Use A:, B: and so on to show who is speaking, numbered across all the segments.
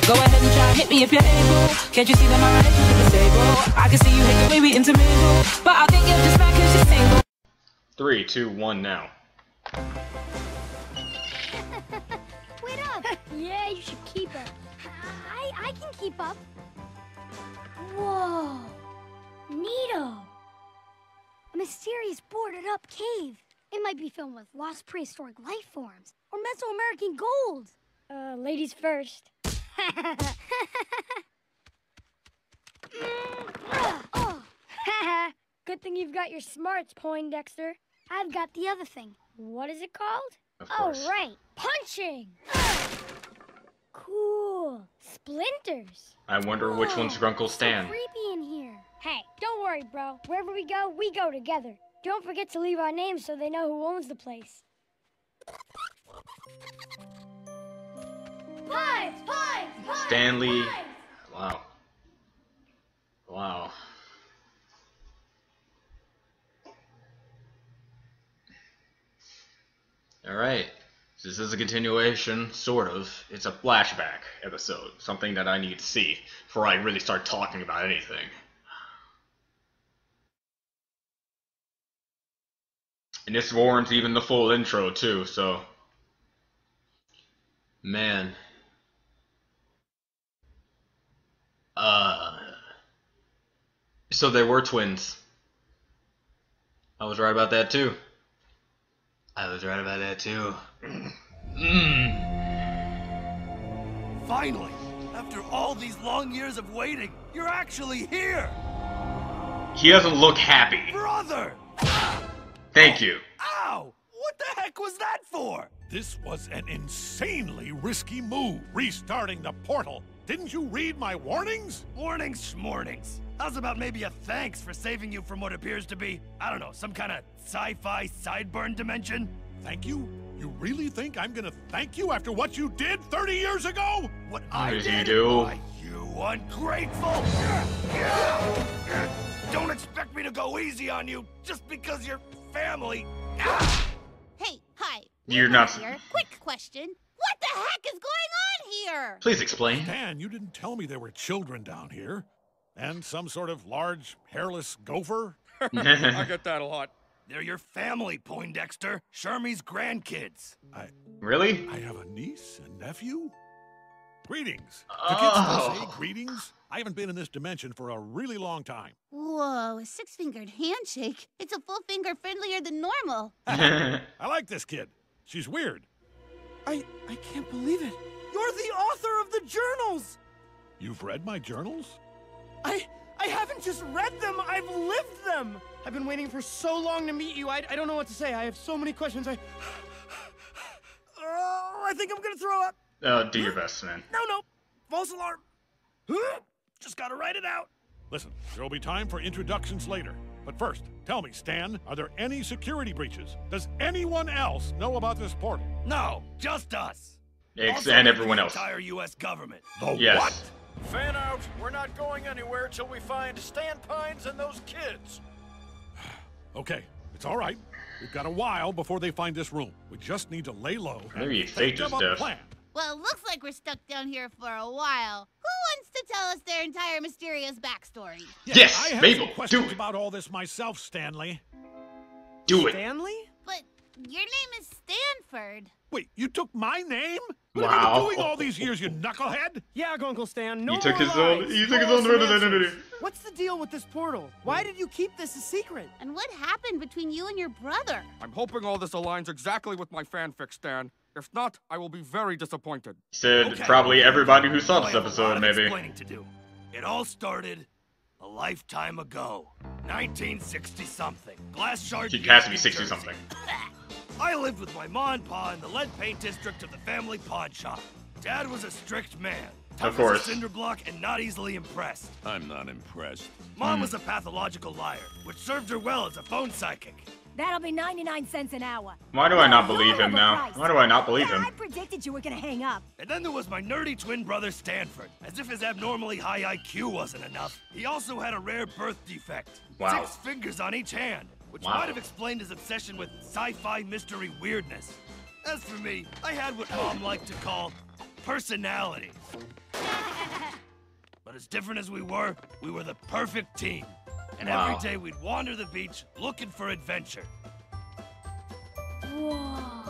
A: Go ahead and try, hit me if you're able. Can't you see that my relationship is stable? I can see you hate the way we intermingle, but I think you're just mad cause you're single.
B: 3, 2, 1, now.
C: Wait up! Yeah, you should keep up. I can keep up. Whoa! Neato! A mysterious boarded-up cave. It might be filled with lost prehistoric life forms or Mesoamerican gold. Ladies first. Good thing you've got your smarts, Poindexter. I've got the other thing. What is it called?
B: Of course.
C: Oh, right. Punching! Cool. Splinters.
B: I wonder which one's Grunkle Stan.
C: So creepy in here. Hey, don't worry, bro. Wherever we go together. Don't forget to leave our names so they know who owns the place. Pipes!
B: Stanley. Wow. Wow. Alright. This is a continuation, sort of. It's a flashback episode. Something that I need to see before I really start talking about anything. And this warrants even the full intro, too, so... Man. So they were twins. I was right about that, too.
D: Finally! After all these long years of waiting, you're actually here!
B: He doesn't look happy.
D: Brother!
B: Thank you.
D: Ow! What the heck was that for?
E: This was an insanely risky move, restarting the portal. Didn't you read my warnings?
D: Warnings schmornings. How's about maybe a thanks for saving you from what appears to be, I don't know, some kind of sci-fi sideburn dimension?
E: Thank you? You really think I'm gonna thank you after what you did 30 years ago?
D: What I
B: did
D: did?
B: you do?
D: Why, you ungrateful! Don't expect me to go easy on you just because you're family.
F: Hey, hi.
B: You're not...
F: Here. Quick question. What the heck is going on here?
B: Please explain.
E: Dan, you didn't tell me there were children down here. And some sort of large, hairless gopher?
G: I get that a lot.
D: They're your family, Poindexter. Shermie's grandkids.
B: Really?
E: I have a niece and nephew? Greetings. Do kids still say greetings? I haven't been in this dimension for a really long time.
F: Whoa, a six-fingered handshake. It's a full finger friendlier than normal.
E: I like this kid. She's weird.
H: I can't believe it. You're the author of the journals!
E: You've read my journals?
H: I haven't just read them, I've lived them! I've been waiting for so long to meet you, I don't know what to say. I have so many questions, I think I'm gonna throw up.
B: Do your best, man.
H: No, false alarm. Just gotta write it out.
E: Listen, there'll be time for introductions later. But first, tell me, Stan, are there any security breaches? Does anyone else know about this portal?
D: No, just us.
B: And everyone else.
D: The entire U.S. government.
E: The
B: Yes.
E: what?
G: Fan out. We're not going anywhere till we find Stan Pines and those kids.
E: Okay, it's all right. We've got a while before they find this room. We just need to lay low.
B: Maybe
E: and
B: faked
E: think
B: his
E: of a
B: death.
E: plan.
F: Well, it looks like we're stuck down here for a while. Who wants to tell us their entire mysterious backstory?
E: Yeah,
B: Yes,
E: I have
B: Mabel,
E: some questions
B: do it.
E: about all this myself, Stanley.
B: Do it.
H: Stanley?
F: But your name is Stanford.
E: Wait, you took my name? What
B: Wow.
E: have you been doing all these years, you knucklehead?
H: Yeah, Uncle Stan. No
B: He took
H: more
B: his own.
H: lies.
B: He took his
H: Call
B: own
H: us some
B: identity.
H: answers. What's the deal with this portal? Why did you keep this a secret?
F: And what happened between you and your brother?
G: I'm hoping all this aligns exactly with my fanfic, Stan. If not, I will be very disappointed.
B: Said
D: Okay.
B: probably everybody who saw
D: I
B: this
D: have a lot
B: episode,
D: of
B: maybe.
D: explaining to do. It all started a lifetime ago. 1960-something. Glass shard.
B: He has to be
D: New
B: 60
D: Jersey.
B: something.
D: I lived with my ma and pa in the lead paint district of the family pawn shop. Dad was a strict man. Tough
B: Of course.
D: as a cinder block and not easily impressed.
I: I'm not impressed.
D: Mom was a pathological liar, which served her well as a phone psychic.
J: That'll be 99 cents an hour.
B: Why do I not
J: You're
B: believe him now?
J: overpriced.
B: Why do I not believe
J: Yeah,
B: him?
J: I predicted you were gonna hang up.
D: And then there was my nerdy twin brother Stanford. As if his abnormally high IQ wasn't enough, he also had a rare birth defect.
B: Wow.
D: 6 fingers on each hand, which
B: Wow.
D: might have explained his obsession with sci-fi mystery weirdness. As for me, I had what Mom liked to call personality. as different as we were the perfect team. And
B: Wow.
D: every day we'd wander the beach looking for adventure.
C: Whoa.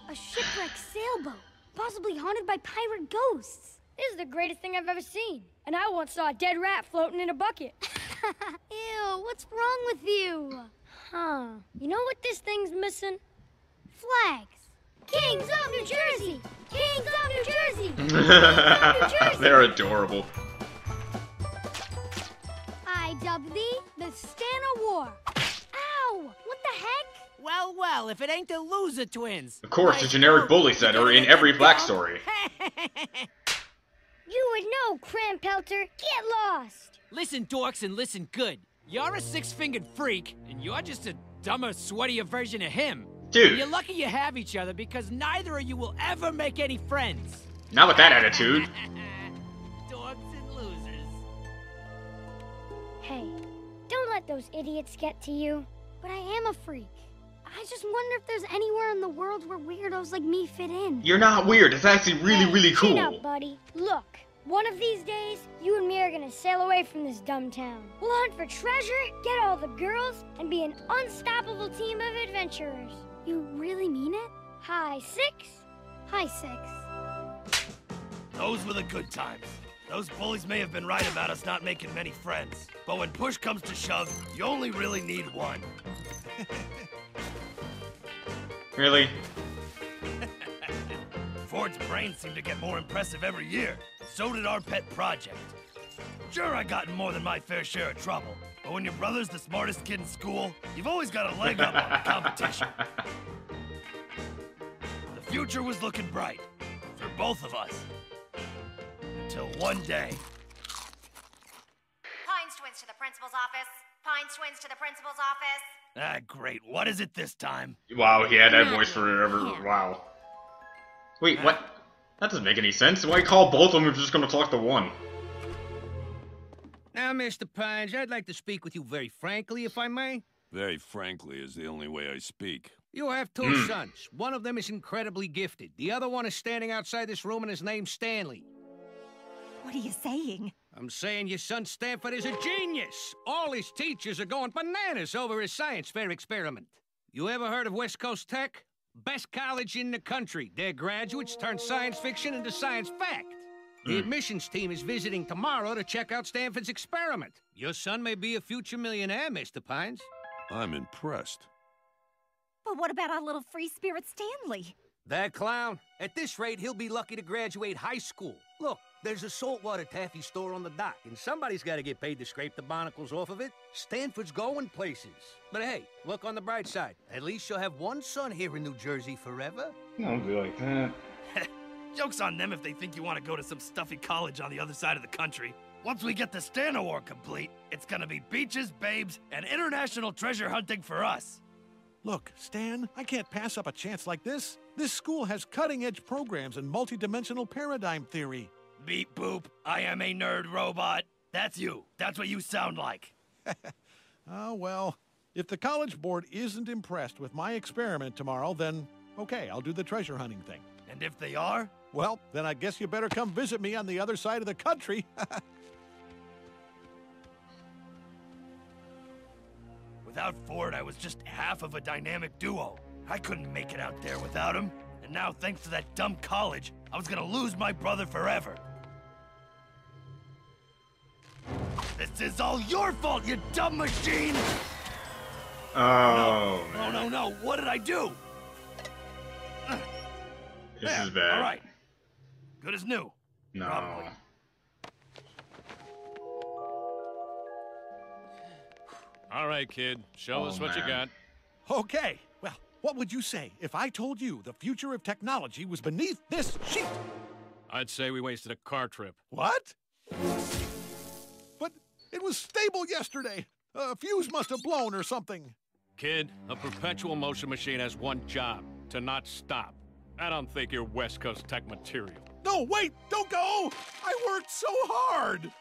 C: A shipwrecked sailboat, possibly haunted by pirate ghosts.
I: This is the greatest thing I've ever seen. And I once saw a dead rat floating in a bucket.
C: Ew, what's wrong with you?
I: Huh. You know what this thing's missing?
C: Flags. Kings of New Jersey! Kings of New Jersey! Kings of New Jersey!
B: They're adorable.
C: I dub thee the Stana War. Ow! What the heck?
H: Well, well, if it ain't the loser twins.
B: Of course, the generic bullies that are in every Black story.
I: You would know, Crampelter. Get lost.
H: Listen, dorks, and listen good. You're a six-fingered freak, and you're just a dumber, sweatier version of him.
B: Dude.
H: And you're lucky you have each other, because neither of you will ever make any friends.
B: Not with that attitude.
H: Dorks and losers.
I: Hey, don't let those idiots get to you.
C: But I am a freak. I just wonder if there's anywhere in the world where weirdos like me fit in.
B: You're not weird. It's actually really, really
I: Chin up,
B: cool.
I: buddy. Look, one of these days, you and me are gonna sail away from this dumb town. We'll hunt for treasure, get all the girls, and be an unstoppable team of adventurers.
C: You really mean it?
I: Hi, Six.
C: Hi, Six.
D: Those were the good times. Those bullies may have been right about us not making many friends. But when push comes to shove, you only really need one.
B: Really?
D: Ford's brains seem to get more impressive every year. So did our pet project. Sure, I got in more than my fair share of trouble. But when your brother's the smartest kid in school, you've always got a leg up on the competition. The future was looking bright. For both of us. Until one day.
K: Pines twins to the principal's office. Pines twins to the principal's office.
D: Ah, great. What is it this time?
B: Wow, he had that voice forever. Wow. Wait, what? That doesn't make any sense. Why call both of them if you're just gonna talk to one?
L: Now, Mr. Pines, I'd like to speak with you very frankly, if I may.
M: Very frankly is the only way I speak.
L: You have two sons. One of them is incredibly gifted. The other one is standing outside this room and his name's Stanley.
J: What are you saying?
L: I'm saying your son Stanford is a genius. All his teachers are going bananas over his science fair experiment. You ever heard of West Coast Tech? Best college in the country. Their graduates turn science fiction into science fact. The admissions team is visiting tomorrow to check out Stanford's experiment. Your son may be a future millionaire, Mr. Pines.
M: I'm impressed.
J: But what about our little free spirit Stanley?
L: That clown. At this rate, he'll be lucky to graduate high school. Look, there's a saltwater taffy store on the dock, and somebody's got to get paid to scrape the barnacles off of it. Stanford's going places. But hey, look on the bright side. At least you'll have one son here in New Jersey forever.
B: Don't be like that.
D: Joke's on them if they think you want to go to some stuffy college on the other side of the country. Once we get the Stana War complete, it's gonna be beaches, babes, and international treasure hunting for us.
E: Look, Stan, I can't pass up a chance like this. This school has cutting-edge programs in multidimensional paradigm theory.
D: Beep boop, I am a nerd robot. That's you. That's what you sound like.
E: Oh, well, if the college board isn't impressed with my experiment tomorrow, then okay, I'll do the treasure hunting thing.
D: And if they are?
E: Well, then I guess you better come visit me on the other side of the country.
D: Without Ford, I was just half of a dynamic duo. I couldn't make it out there without him. And now, thanks to that dumb college, I was gonna lose my brother forever. This is all your fault, you dumb machine!
B: Oh,
D: no,
B: man.
D: no, what did I do?
B: This is bad.
D: All right. Good as new.
B: No.
D: Probably.
N: All right, kid. Show us what you got.
E: Okay, well, what would you say if I told you the future of technology was beneath this sheet?
N: I'd say we wasted a car trip.
E: What? But it was stable yesterday. A fuse must have blown or something.
N: Kid, a perpetual motion machine has one job, to not stop. I don't think you're West Coast Tech material.
E: No, wait, don't go! I worked so hard!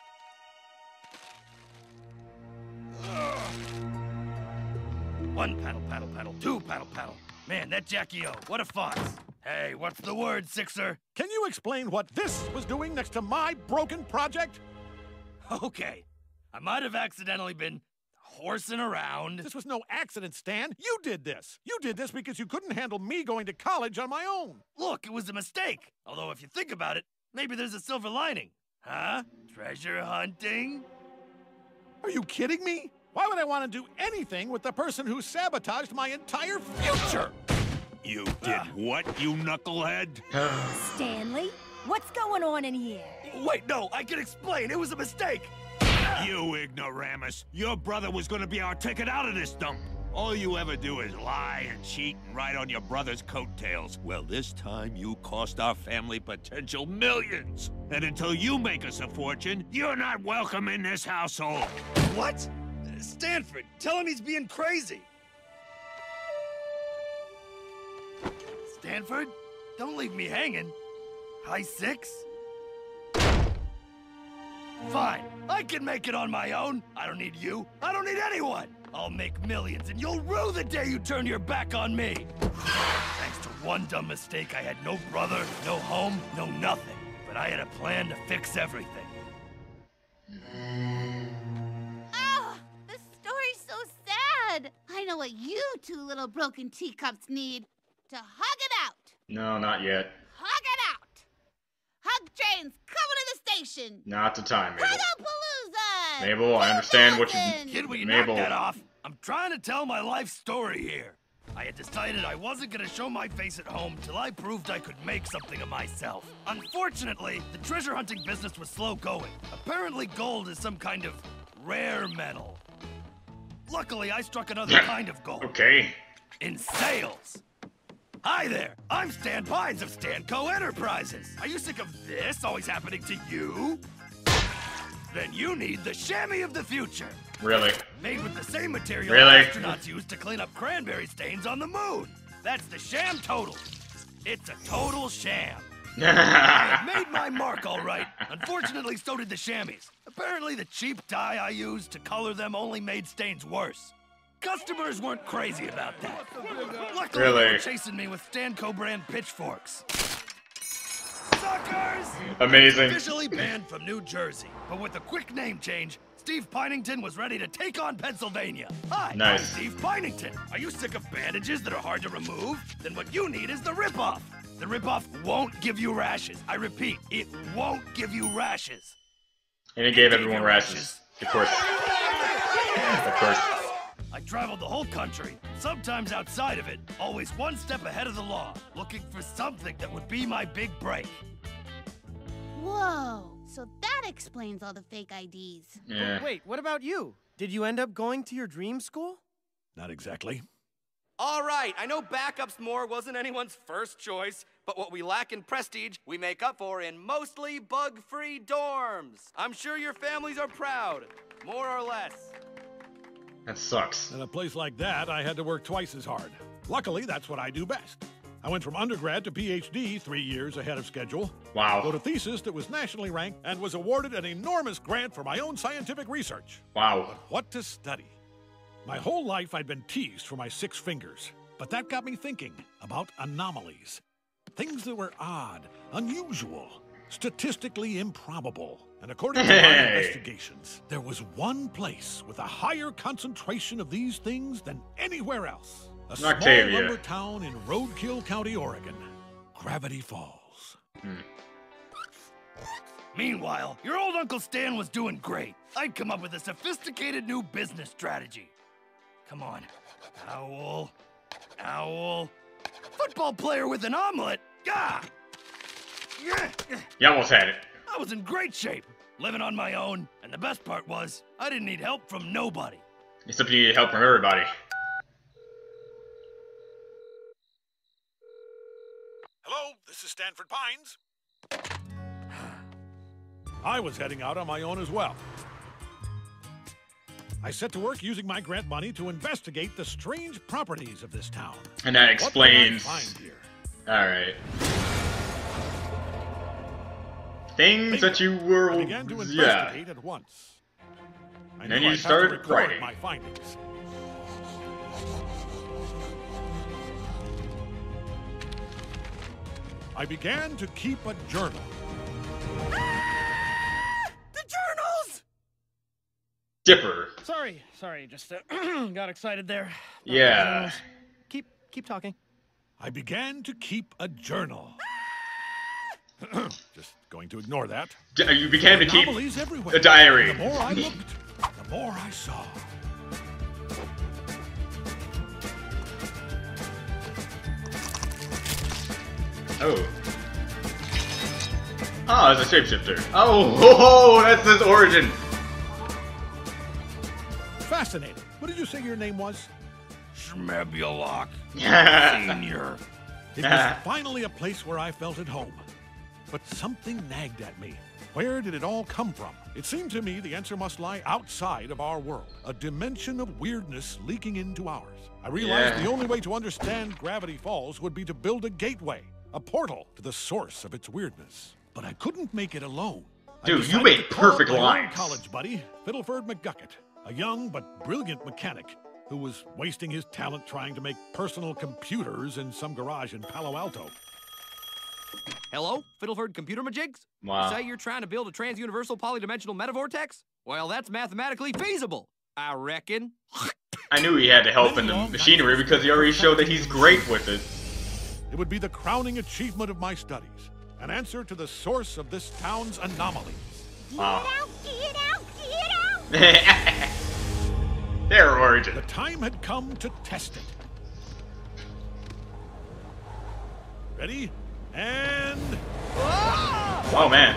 D: One paddle, paddle, paddle. Two paddle, paddle. Man, that Jackie O, what a fox. Hey, what's the word, Sixer?
E: Can you explain what this was doing next to my broken project?
D: Okay. I might have accidentally been horsing around.
E: This was no accident, Stan. You did this. You did this because you couldn't handle me going to college on my own.
D: Look, it was a mistake. Although if you think about it, maybe there's a silver lining. Huh? Treasure hunting?
E: Are you kidding me? Why would I want to do anything with the person who sabotaged my entire future?
M: You did what, you knucklehead?
J: Stanley, what's going on in here?
D: Wait, no, I can explain. It was a mistake.
M: You ignoramus. Your brother was gonna be our ticket out of this dump. All you ever do is lie and cheat and ride on your brother's coattails. Well, this time you cost our family potential millions. And until you make us a fortune, you're not welcome in this household.
D: What? Stanford, tell him he's being crazy. Stanford, don't leave me hanging. High six? Fine, I can make it on my own. I don't need you. I don't need anyone. I'll make millions, and you'll rue the day you turn your back on me. Thanks to one dumb mistake, I had no brother, no home, no nothing. But I had a plan to fix everything.
F: Oh, the story's so sad. I know what you two little broken teacups need. To hug it out.
B: No, not yet.
F: Hug it out. Hug trains coming to the station.
B: Not the time, Mabel.
F: Hug-a-palooza.
B: Mabel, I understand what you...
D: Kid, will you
B: Mabel.
D: knock that off? I'm trying to tell my life story here. I had decided I wasn't gonna show my face at home till I proved I could make something of myself. Unfortunately, the treasure hunting business was slow going. Apparently gold is some kind of rare metal. Luckily, I struck another kind of gold.
B: Okay.
D: In sales. Hi there, I'm Stan Pines of Stanco Enterprises. Are you sick of this always happening to you? Then you need the chamois of the future.
B: Really?
D: Made with the same material
B: Really?
D: astronauts use to clean up cranberry stains on the moon. That's the sham total. It's a total sham. I have made my mark all right. Unfortunately, so did the chamois. Apparently, the cheap dye I used to color them only made stains worse. Customers weren't crazy about that. Luckily, they were chasing me with Stanco brand pitchforks. Suckers!
B: Amazing.
D: Officially banned from New Jersey, but with a quick name change, Steve Pinington was ready to take on Pennsylvania. Hi,
B: Nice.
D: I'm Steve Pinington. Are you sick of bandages that are hard to remove? Then what you need is the ripoff. The ripoff won't give you rashes. I repeat, it won't give you rashes.
B: And it gave everyone rashes. Of course. Of course.
D: I traveled the whole country, sometimes outside of it, always one step ahead of the law, looking for something that would be my big break.
F: Whoa, so that explains all the fake IDs.
B: Yeah.
H: Wait, what about you? Did you end up going to your dream school?
E: Not exactly.
O: All right, I know Backup's More wasn't anyone's first choice, but what we lack in prestige, we make up for in mostly bug-free dorms. I'm sure your families are proud, more or less.
B: That sucks.
E: In a place like that, I had to work twice as hard. Luckily, that's what I do best. I went from undergrad to PhD 3 years ahead of schedule.
B: Wow.
E: Wrote a thesis that was nationally ranked and was awarded an enormous grant for my own scientific research.
B: Wow.
E: But what to study? My whole life I'd been teased for my 6 fingers, but that got me thinking about anomalies. Things that were odd, unusual, statistically improbable. And according to my investigations, there was one place with a higher concentration of these things than anywhere else. A small lumber town in Roadkill County, Oregon. Gravity Falls.
D: Meanwhile, your old Uncle Stan was doing great. I'd come up with a sophisticated new business strategy. Come on. Owl. Owl. Football player with an omelet. Gah!
B: You almost had it.
D: I was in great shape, living on my own, and the best part was, I didn't need help from nobody.
B: Except you need help from everybody.
E: Hello, this is Stanford Pines. I was heading out on my own as well. I set to work using my grant money to investigate the strange properties of this town.
B: And that explains...
E: What did I find here?
B: Alright. Things that you were...
E: I began to investigate at once.
B: And then you started writing.
E: My findings. I began to keep a journal.
H: The journals!
B: Dipper.
H: Sorry, just got excited there.
B: Yeah.
H: Keep talking.
E: I began to keep a journal. Just going to ignore that.
B: You began to keep
E: Anomalies everywhere.
B: a diary.
E: The more I looked, the more I saw.
B: Oh. Oh, it's a shapeshifter. Oh, that's his origin.
E: Fascinating. What did you say your name was?
D: Schmebulok Senior.
E: It was finally a place where I felt at home. But something nagged at me. Where did it all come from? It seemed to me the answer must lie outside of our world, a dimension of weirdness leaking into ours. I realized the only way to understand Gravity Falls would be to build a gateway, a portal to the source of its weirdness. But I couldn't make it alone.
B: Dude, you made perfect lines.
E: College buddy, Fiddleford McGucket, a young but brilliant mechanic who was wasting his talent trying to make personal computers in some garage in Palo Alto.
O: Hello, Fiddleford Computer Majigs?
B: Wow.
O: You say you're trying to build a trans-universal polydimensional metavortex? Well, that's mathematically feasible, I reckon.
B: I knew he had to help in the machinery because he already showed that he's great with it.
E: It would be the crowning achievement of my studies, an answer to the source of this town's anomalies.
B: Wow.
F: Get out!
B: Their origin.
E: The time had come to test it. Ready? And...
B: Oh, man.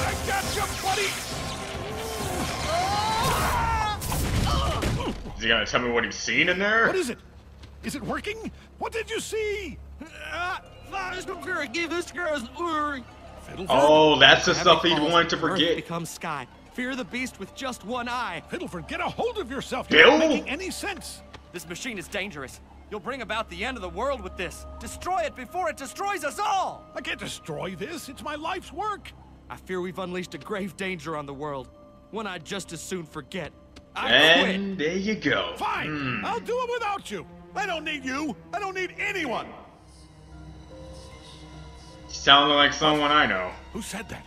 E: I got you, buddy!
B: Is he gonna tell me what he's seen in there?
E: What is it? Is it working? What did you see?
B: Oh, that's the stuff he wanted to forget.
O: Earth becomes sky. Fear the beast with just one eye.
E: Fiddleford, get a hold of yourself.
B: Bill?
E: You're not making any sense.
O: This machine is dangerous. You'll bring about the end of the world with this. Destroy it before it destroys us all!
E: I can't destroy this. It's my life's work.
O: I fear we've unleashed a grave danger on the world. One I'd just as soon forget. I
B: And
O: quit.
B: there you go.
E: Fine. I'll do it without you. I don't need you. I don't need anyone.
B: Sounded like someone I know.
E: Who said that?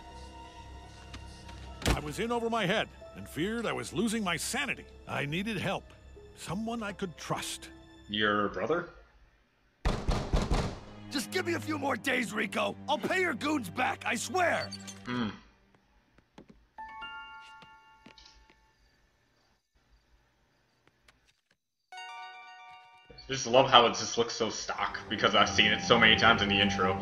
E: I was in over my head and feared I was losing my sanity. I needed help. Someone I could trust.
B: Your brother?
D: Just give me a few more days, Rico. I'll pay your goons back, I swear.
B: Just love how it just looks so stock because I've seen it so many times in the intro.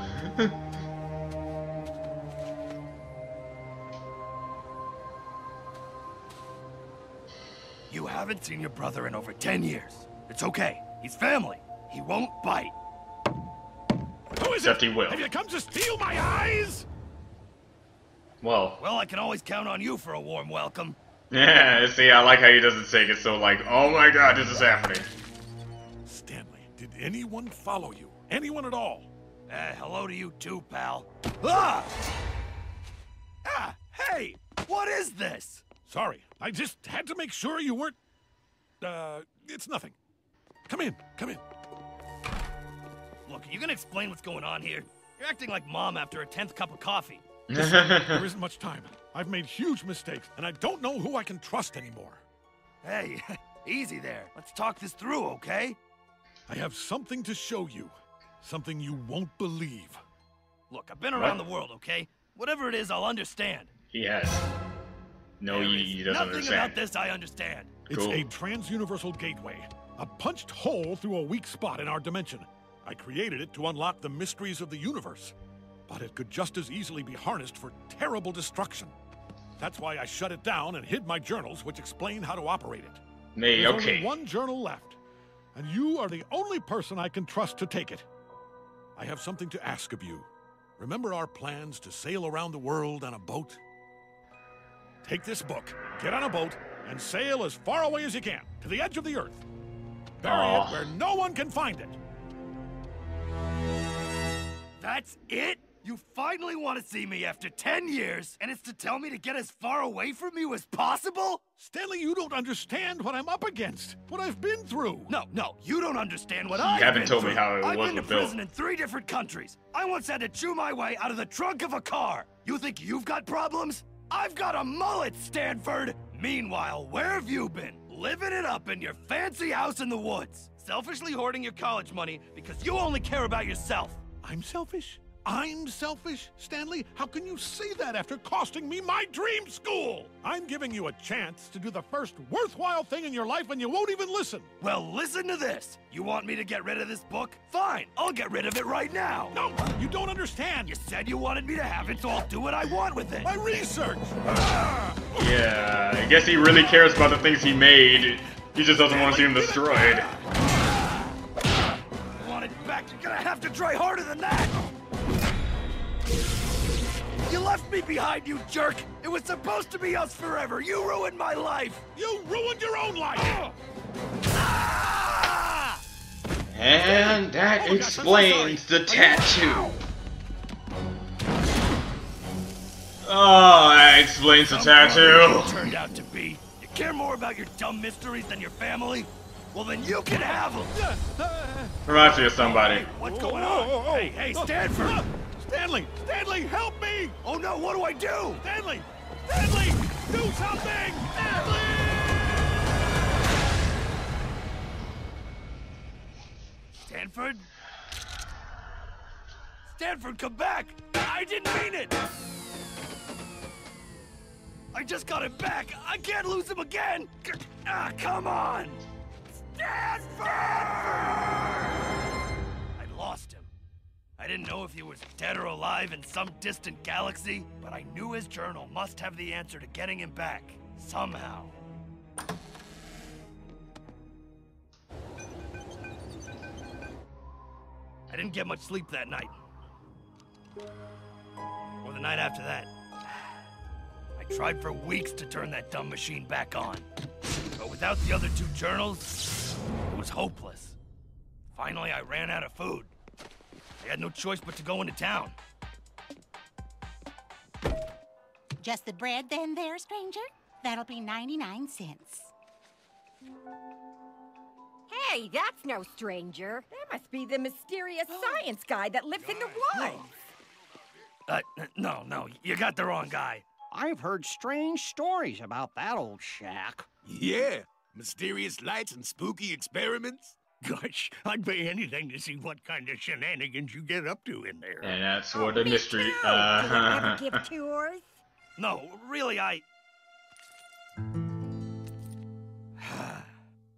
D: You haven't seen your brother in over 10 years. It's okay. He's family. He won't bite.
E: Who is
B: Except
E: it?
B: he will.
E: Have you come to steal my eyes?
B: Well,
D: I can always count on you for a warm welcome.
B: yeah, see, I like how he doesn't take it so like, oh my god, this is happening.
E: Stanley, did anyone follow you? Anyone at all?
D: Hello to you too, pal. Ah! Ah, hey! What is this?
E: Sorry, I just had to make sure you weren't... it's nothing. Come in, come in.
D: Look, are you gonna explain what's going on here? You're acting like mom after a 10th cup of coffee.
E: There isn't much time. I've made huge mistakes, and I don't know who I can trust anymore.
D: Hey, easy there. Let's talk this through, okay?
E: I have something to show you. Something you won't believe.
D: Look, I've been around the world, okay? Whatever it is, I'll understand.
B: He has. No, he doesn't
D: Nothing
B: understand.
D: about this I understand.
E: It's a trans-universal gateway. A punched hole through a weak spot in our dimension. I created it to unlock the mysteries of the universe. But it could just as easily be harnessed for terrible destruction. That's why I shut it down and hid my journals, which explain how to operate it. There's only one journal left, and you are the only person I can trust to take it. I have something to ask of you. Remember our plans to sail around the world on a boat? Take this book, get on a boat, and sail as far away as you can, to the edge of the earth. Bury it where no one can find it.
D: That's it? You finally want to see me after 10 years, and it's to tell me to get as far away from you as possible?
E: Stanley, you don't understand what I'm up against, what I've been through.
D: No, you don't understand what
B: You
D: I've
B: haven't
D: been
B: told
D: through.
B: me how it
D: I've
B: was
D: been to
B: with Bill.
D: prison in 3 different countries. I once had to chew my way out of the trunk of a car. You think you've got problems? I've got a mullet, Stanford! Meanwhile, where have you been? Living it up in your fancy house in the woods. Selfishly hoarding your college money because you only care about yourself.
E: I'm selfish? I'm selfish, Stanley? How can you say that after costing me my dream school? I'm giving you a chance to do the first worthwhile thing in your life and you won't even listen.
D: Well, listen to this. You want me to get rid of this book? Fine, I'll get rid of it right now.
E: No, you don't understand.
D: You said you wanted me to have it, so I'll do what I want with it.
E: My research.
B: Yeah, I guess he really cares about the things he made. He just doesn't want to see them destroyed.
D: Want it back, you're gonna have to try harder than that. You left me behind, you jerk! It was supposed to be us forever! You ruined my life!
E: You ruined your own life!
B: And that explains the tattoo. Oh, that explains the tattoo.
D: Turned out to be. You care more about your dumb mysteries than your family? Well, then you can have them!
B: Reminds me of somebody.
D: What's going on? Hey, Stanford!
E: Stanley, help me!
D: Oh no, what do I do?
E: Stanley, do something!
D: Stanford? Stanford, come back! I didn't mean it! I just got him back! I can't lose him again! Come on! Stanford! I lost him. I didn't know if he was dead or alive in some distant galaxy, but I knew his journal must have the answer to getting him back, somehow. I didn't get much sleep that night. Or the night after that. I tried for weeks to turn that dumb machine back on. But without the other 2 journals, it was hopeless. Finally, I ran out of food. I had no choice but to go into town.
F: Just the bread then there, stranger? That'll be 99 cents.
P: Hey, that's no stranger. That must be the mysterious science guy that lives in the woods.
D: No, you got the wrong guy.
Q: I've heard strange stories about that old shack.
M: Yeah, mysterious lights and spooky experiments.
L: Gosh, I'd pay anything to see what kind of shenanigans you get up to in there.
B: And that's what the mystery.
P: Do you ever give tours?
D: No, really,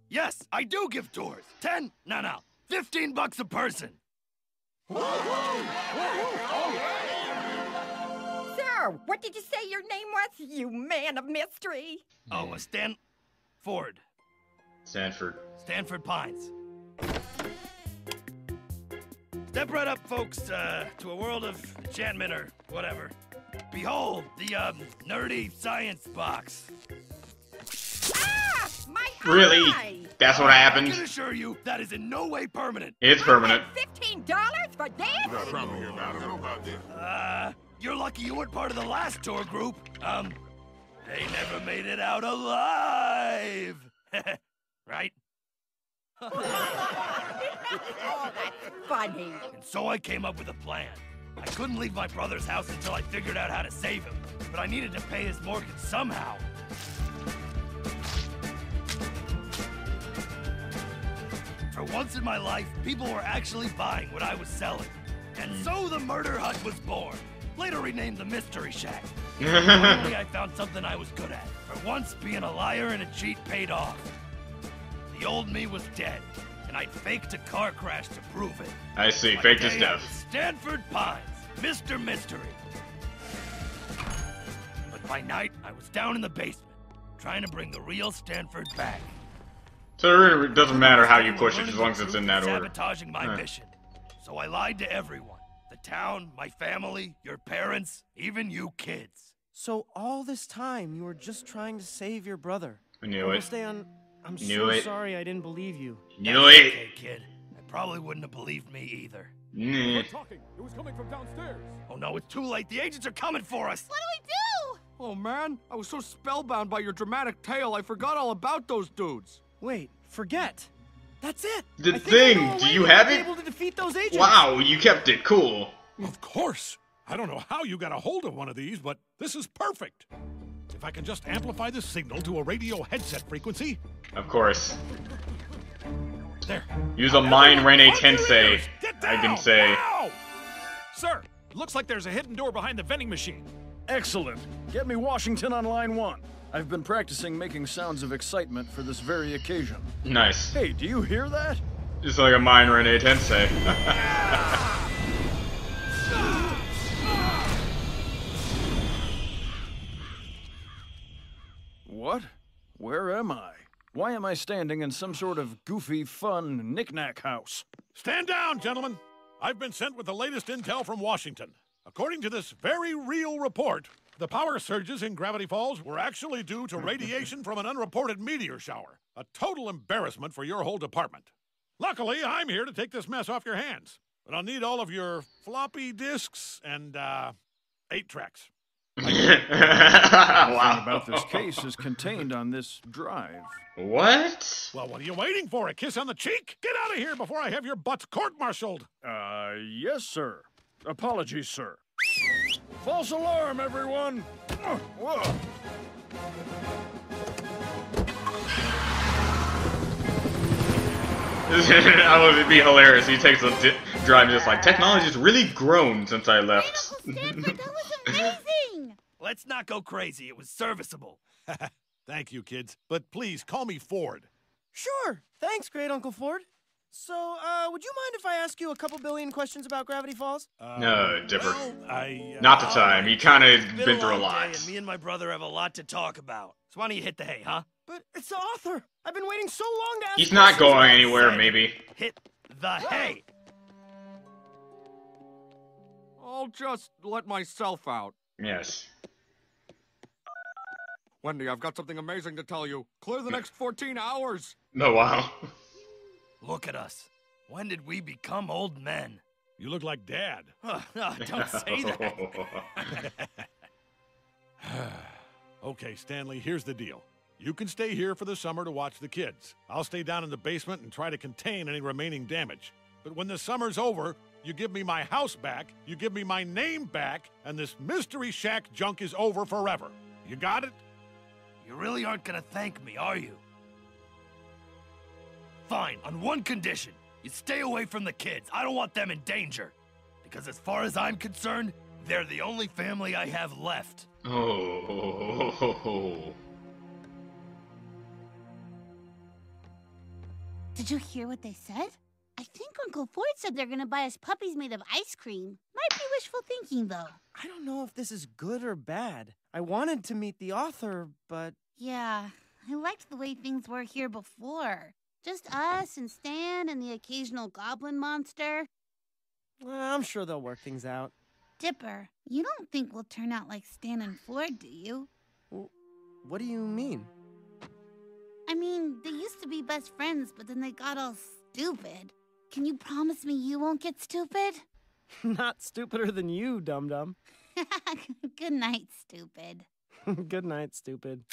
D: Yes, I do give tours. 10? No. 15 bucks a person.
P: Sir, what did you say your name was, you man of mystery?
D: Oh, Ford.
B: Stanford
D: Pines. Step right up, folks, to a world of enchantment or whatever. Behold, the, nerdy science box.
P: Ah! My
B: Really?
P: eye!
B: That's what happened?
D: I can assure you, that is in no way permanent.
B: It's permanent.
P: $15 for this?
D: You're lucky you weren't part of the last tour group. They never made it out alive. Right?
P: Oh, that's funny.
D: And so I came up with a plan. I couldn't leave my brother's house until I figured out how to save him, but I needed to pay his mortgage somehow. For once in my life, people were actually buying what I was selling. And so the murder hut was born, later renamed the Mystery Shack. Finally, I found something I was good at. For once, being a liar and a cheat paid off. The old me was dead, and I'd faked a car crash to prove it.
B: I see,
D: By
B: faked his
D: day, I
B: death.
D: was Stanford Pines, Mr. Mystery. But by night, I was down in the basement, trying to bring the real Stanford back.
B: So it really doesn't matter how you push it as long as it's in that order.
D: Sabotaging my mission. So I lied to everyone. The town, my family, your parents, even you kids.
H: So all this time, you were just trying to save your brother.
B: I knew it.
H: Stan, I'm
B: Knew
H: so
B: it.
H: sorry I didn't believe you.
B: Knew it.
D: Okay, kid. I probably wouldn't have believed me either.
E: They were talking. It was coming from downstairs.
D: Oh no, it's too late. The agents are coming for us.
F: What do we do?
G: Oh man, I was so spellbound by your dramatic tale, I forgot all about those dudes.
H: Wait, forget. That's it.
B: The thing, do you have it?
H: Able to defeat those agents.
B: Wow, you kept it cool.
E: Of course. I don't know how you got a hold of one of these, but this is perfect. If I can just amplify the signal to a radio headset frequency.
B: Of course.
E: There.
B: Use a Mine Rene Tensei, I can say.
E: Now! Sir, looks like there's a hidden door behind the vending machine.
R: Excellent. Get me Washington on line 1. I've been practicing making sounds of excitement for this very occasion.
B: Nice.
R: Hey, do you hear that?
B: Just like a Mine Rene Tensei.
R: What? Where am I? Why am I standing in some sort of goofy, fun knick-knack house?
E: Stand down, gentlemen. I've been sent with the latest intel from Washington. According to this very real report, the power surges in Gravity Falls were actually due to radiation from an unreported meteor shower. A total embarrassment for your whole department. Luckily, I'm here to take this mess off your hands. But I'll need all of your floppy disks and, 8 tracks.
R: Everything about this case is contained on this drive.
B: What?
E: Well, what are you waiting for? A kiss on the cheek? Get out of here before I have your butts court-martialed.
R: Yes, sir. Apologies, sir. False alarm, everyone! Whoa.
B: That would be hilarious. He takes a drive just like, technology's really grown since I left.
F: That was amazing!
D: Let's not go crazy. It was serviceable.
E: Thank you, kids. But please, call me Ford.
H: Sure. Thanks, Great Uncle Ford. So, would you mind if I ask you a couple billion questions about Gravity Falls?
B: No, Dipper.
H: Well,
B: Not the time. You kind of
D: It's
B: been through a
D: long
B: lot.
D: day, and me and my brother have a lot to talk about. So why don't you hit the hay, huh?
H: But it's the author. I've been waiting so long to ask.
B: He's not
H: questions
B: going
H: about
B: anywhere,
H: it.
B: maybe.
D: Hit the hay.
G: I'll just let myself out.
B: Yes.
G: Wendy, I've got something amazing to tell you. Clear the next 14 hours.
B: Oh, wow.
D: Look at us. When did we become old men?
E: You look like Dad.
D: Don't say that.
E: Okay, Stanley, here's the deal. You can stay here for the summer to watch the kids. I'll stay down in the basement and try to contain any remaining damage. But when the summer's over, you give me my house back, you give me my name back, and this Mystery Shack junk is over forever. You got it?
D: You really aren't gonna thank me, are you? Fine, on one condition. You stay away from the kids. I don't want them in danger. Because as far as I'm concerned, they're the only family I have left.
B: Oh.
F: Did you hear what they said? I think Uncle Ford said they're gonna buy us puppies made of ice cream. Might be wishful thinking, though.
H: I don't know if this is good or bad. I wanted to meet the author, but...
F: Yeah, I liked the way things were here before. Just us and Stan and the occasional goblin monster.
H: I'm sure they'll work things out.
F: Dipper, you don't think we'll turn out like Stan and Ford, do you?
H: What do you mean?
F: I mean, they used to be best friends, but then they got all stupid. Can you promise me you won't get stupid?
H: Not stupider than you, dum-dum.
F: Good night, stupid.
H: Good night, stupid.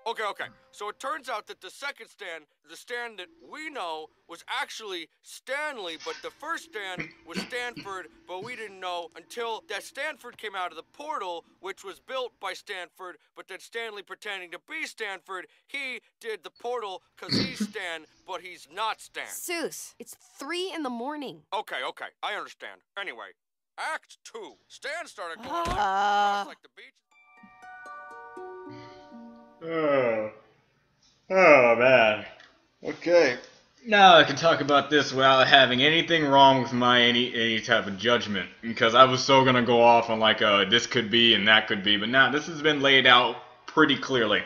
G: Okay. So it turns out that the second Stan, the Stan that we know, was actually Stanley, but the first Stan was Stanford, but we didn't know until that Stanford came out of the portal, which was built by Stanford, but then Stanley pretending to be Stanford, he did the portal because he's Stan, but he's not Stan.
S: Seuss, it's 3 in the morning.
G: Okay, I understand. Anyway, Act 2. Stan started going like the beach.
B: Oh, man. Okay. Now I can talk about this without having anything wrong with my any type of judgment. Because I was so gonna go off on like this could be and that could be, but now this has been laid out pretty clearly.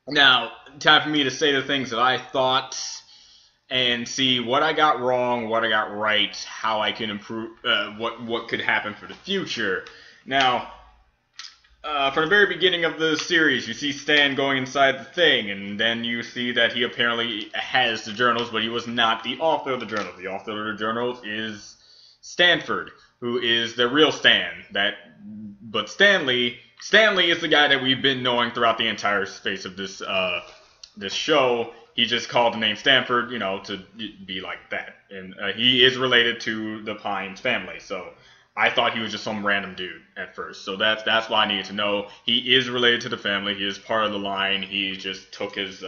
B: Now, time for me to say the things that I thought and see what I got wrong, what I got right, how I can improve, what could happen for the future. Now, From the very beginning of the series, you see Stan going inside the thing, and then you see that he apparently has the journals, but he was not the author of the journals. The author of the journals is Stanford, who is the real Stan. But Stanley is the guy that we've been knowing throughout the entire space of this show. He just called the name Stanford, to be like that, and he is related to the Pines family. So I thought he was just some random dude at first. So that's why I needed to know. He is related to the family. He is part of the line. He just took his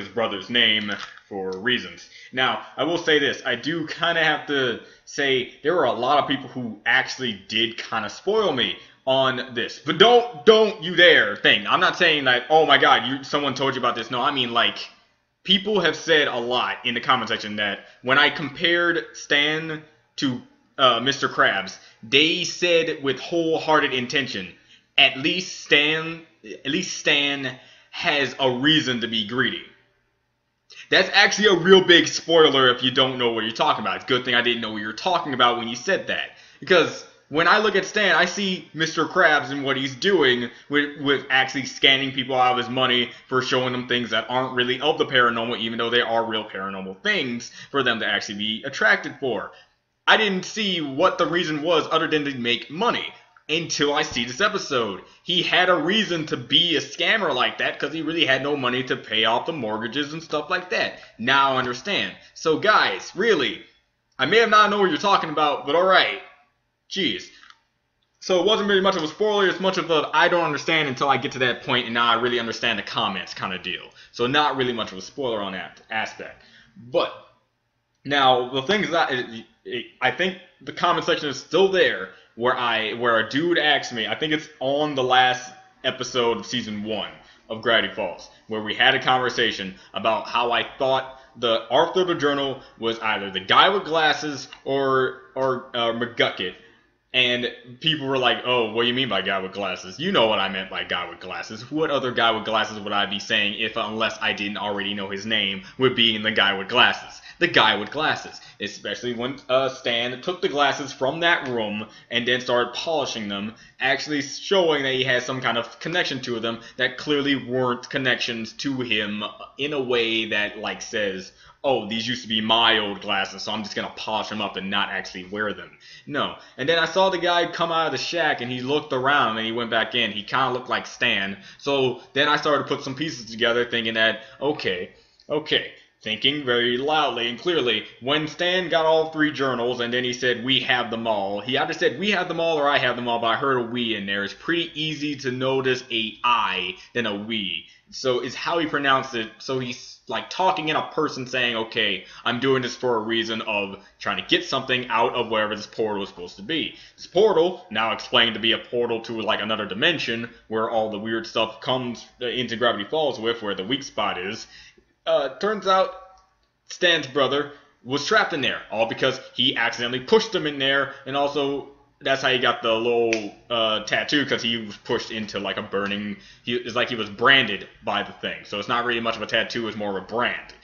B: brother's name for reasons. Now, I will say this. I do kind of have to say there were a lot of people who actually did kind of spoil me on this. But don't you dare think. I'm not saying that, oh my god, someone told you about this. No, I mean, like, people have said a lot in the comment section that when I compared Stan to Mr. Krabs, they said with wholehearted intention, at least Stan has a reason to be greedy. That's actually a real big spoiler if you don't know what you're talking about. It's a good thing I didn't know what you were talking about when you said that. Because when I look at Stan, I see Mr. Krabs and what he's doing with actually scanning people out of his money for showing them things that aren't really of the paranormal, even though they are real paranormal things for them to actually be attracted for. I didn't see what the reason was other than to make money until I see this episode. He had a reason to be a scammer like that because he really had no money to pay off the mortgages and stuff like that. Now I understand. So guys, really, I may have not known what you're talking about, but alright. Jeez. So it wasn't really much of a spoiler, it's much of a I don't understand until I get to that point and now I really understand the comments kind of deal. So not really much of a spoiler on that aspect. But now the thing is that I think the comment section is still there where a dude asked me, I think it's on the last episode of season 1 of Gravity Falls, where we had a conversation about how I thought the author of the journal was either the guy with glasses or McGucket. And people were like, oh, what do you mean by guy with glasses? You know what I meant by guy with glasses. What other guy with glasses would I be saying unless I didn't already know his name, would be the guy with glasses. The guy with glasses. Especially when Stan took the glasses from that room and then started polishing them, actually showing that he has some kind of connection to them that clearly weren't connections to him in a way that, like, says, oh, these used to be my old glasses, so I'm just going to polish them up and not actually wear them. No. And then I saw the guy come out of the shack, and he looked around, and he went back in. He kind of looked like Stan. So then I started to put some pieces together, thinking that, okay, thinking very loudly and clearly, when Stan got all 3 journals, and then he said, we have them all, he either said, we have them all, or I have them all, but I heard a we in there. It's pretty easy to notice a I than a we. So it's how he pronounced it. So he's like talking in a person saying, okay, I'm doing this for a reason of trying to get something out of wherever this portal is supposed to be. This portal, now explained to be a portal to like another dimension where all the weird stuff comes into Gravity Falls with, where the weak spot is. Turns out Stan's brother was trapped in there, all because he accidentally pushed him in there, and also that's how he got the little tattoo, because he was pushed into like a burning, it's like he was branded by the thing. So it's not really much of a tattoo, it's more of a brand.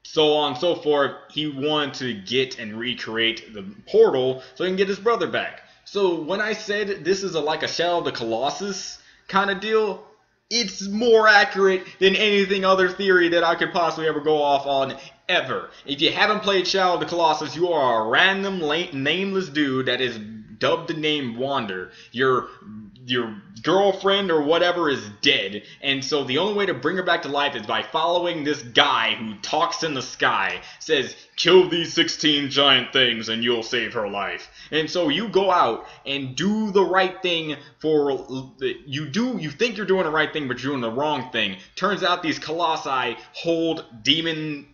B: So on and so forth, he wanted to get and recreate the portal so he can get his brother back. So when I said this is like a Shadow of the Colossus kind of deal, it's more accurate than anything other theory that I could possibly ever go off on ever. If you haven't played Shadow of the Colossus, you are a random nameless dude that is dubbed the name Wander. Your girlfriend or whatever is dead, and so the only way to bring her back to life is by following this guy who talks in the sky, says, kill these 16 giant things and you'll save her life. And so you go out and do the right thing you think you're doing the right thing, but you're doing the wrong thing. Turns out these colossi hold demon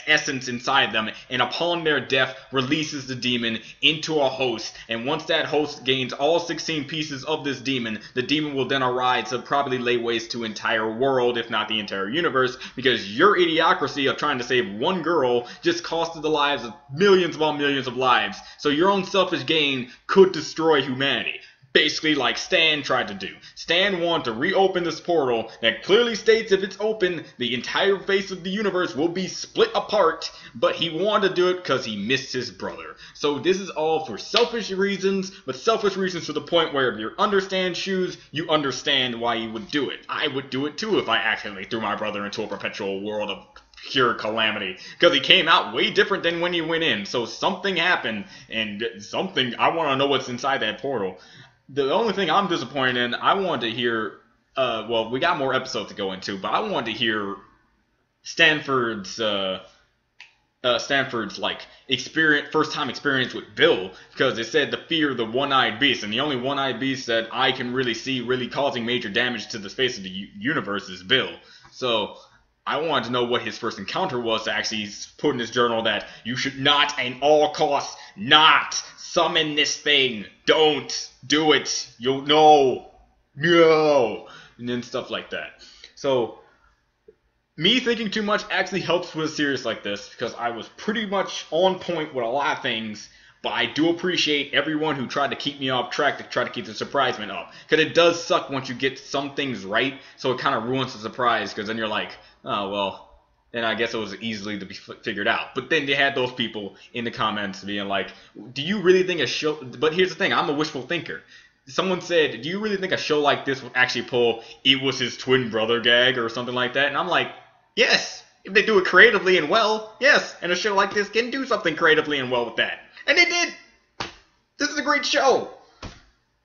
B: essence inside them, and upon their death releases the demon into a host, and once that host gains all 16 pieces of this demon, the demon will then arise to probably lay waste to entire world, if not the entire universe, because your idiocracy of trying to save one girl just costed the lives of millions upon millions of lives. So your own selfish gain could destroy humanity. basically like Stan tried to do. Stan wanted to reopen this portal that clearly states if it's open, the entire face of the universe will be split apart, but he wanted to do it because he missed his brother. So this is all for selfish reasons, but selfish reasons to the point where if you understand shoes, you understand why he would do it. I would do it too if I accidentally threw my brother into a perpetual world of pure calamity, because he came out way different than when he went in. So something happened, and something, I want to know what's inside that portal. The only thing I'm disappointed in, I wanted to hear, well, we got more episodes to go into, but I wanted to hear Stanford's like first time experience with Bill, because it said the fear of the one-eyed beast, and the only one-eyed beast that I can really see really causing major damage to the face of the universe is Bill. So I wanted to know what his first encounter was to actually put in his journal that you should not, at all costs, not summon this thing. Don't do it. You'll know. No. And then stuff like that. So me thinking too much actually helps with a series like this, because I was pretty much on point with a lot of things, but I do appreciate everyone who tried to keep me off track to try to keep the surprisement up. Because it does suck once you get some things right, so it kind of ruins the surprise, because then you're like, oh, well, then I guess it was easily to be figured out. But then they had those people in the comments being like, do you really think a show... But here's the thing, I'm a wishful thinker. Someone said, do you really think a show like this would actually pull "it was his twin brother" gag or something like that? And I'm like, yes, if they do it creatively and well, yes. And a show like this can do something creatively and well with that. And they did! This is a great show!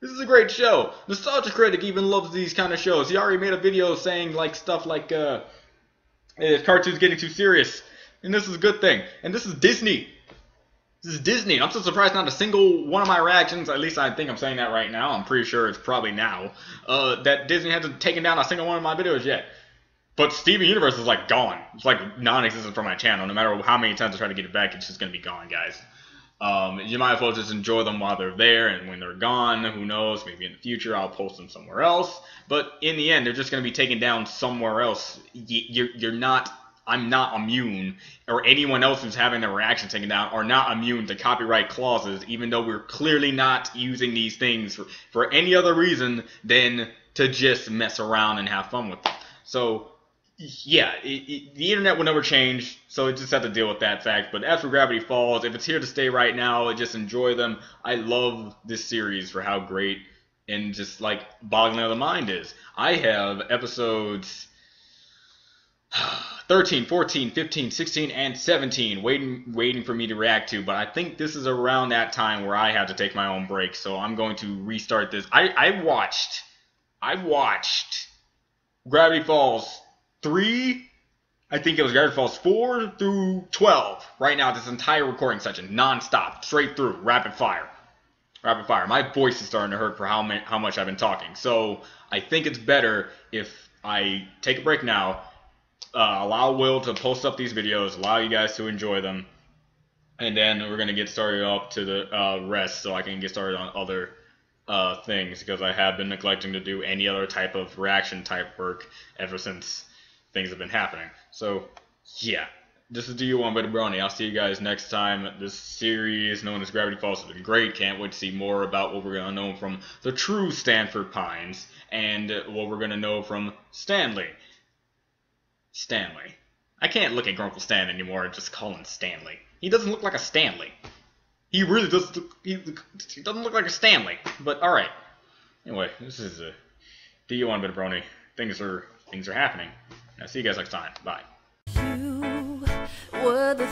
B: This is a great show. Nostalgia Critic even loves these kind of shows. He already made a video saying like stuff like, cartoons getting too serious. And this is a good thing. And this is Disney. This is Disney. I'm so surprised not a single one of my reactions, at least I think I'm saying that right now, I'm pretty sure it's probably now, that Disney hasn't taken down a single one of my videos yet. But Steven Universe is like gone. It's like non-existent from my channel. No matter how many times I try to get it back, it's just going to be gone, guys. You might as well just enjoy them while they're there, and when they're gone, who knows, maybe in the future I'll post them somewhere else. But in the end, they're just going to be taken down somewhere else. I'm not immune, or anyone else who's having their reaction taken down are not immune to copyright clauses, even though we're clearly not using these things for any other reason than to just mess around and have fun with them. So, yeah, the internet will never change, so it just have to deal with that fact. But as for Gravity Falls, if it's here to stay right now, just enjoy them. I love this series for how great and just like boggling of the mind is. I have episodes 13, 14, 15, 16, and 17 waiting for me to react to, but I think this is around that time where I have to take my own break, so I'm going to restart this. I watched Gravity Falls 3, I think it was Gravity Falls 4 through 12 right now, this entire recording session, non-stop, straight through, rapid fire. My voice is starting to hurt for how much I've been talking, so I think it's better if I take a break now, allow Will to post up these videos, allow you guys to enjoy them, and then we're going to get started up to the rest so I can get started on other things, because I have been neglecting to do any other type of reaction type work ever since things have been happening. So, yeah. This is DU1 by Brony. I'll see you guys next time. This series known as Gravity Falls has been great. Can't wait to see more about what we're going to know from the true Stanford Pines and what we're going to know from Stanley. I can't look at Grunkle Stan anymore and just call him Stanley. He doesn't look like a Stanley. He really does. He doesn't look like a Stanley. But alright. Anyway, this is DU1 by Brony. Things are happening. I'll see you guys next time. Bye.
A: You were the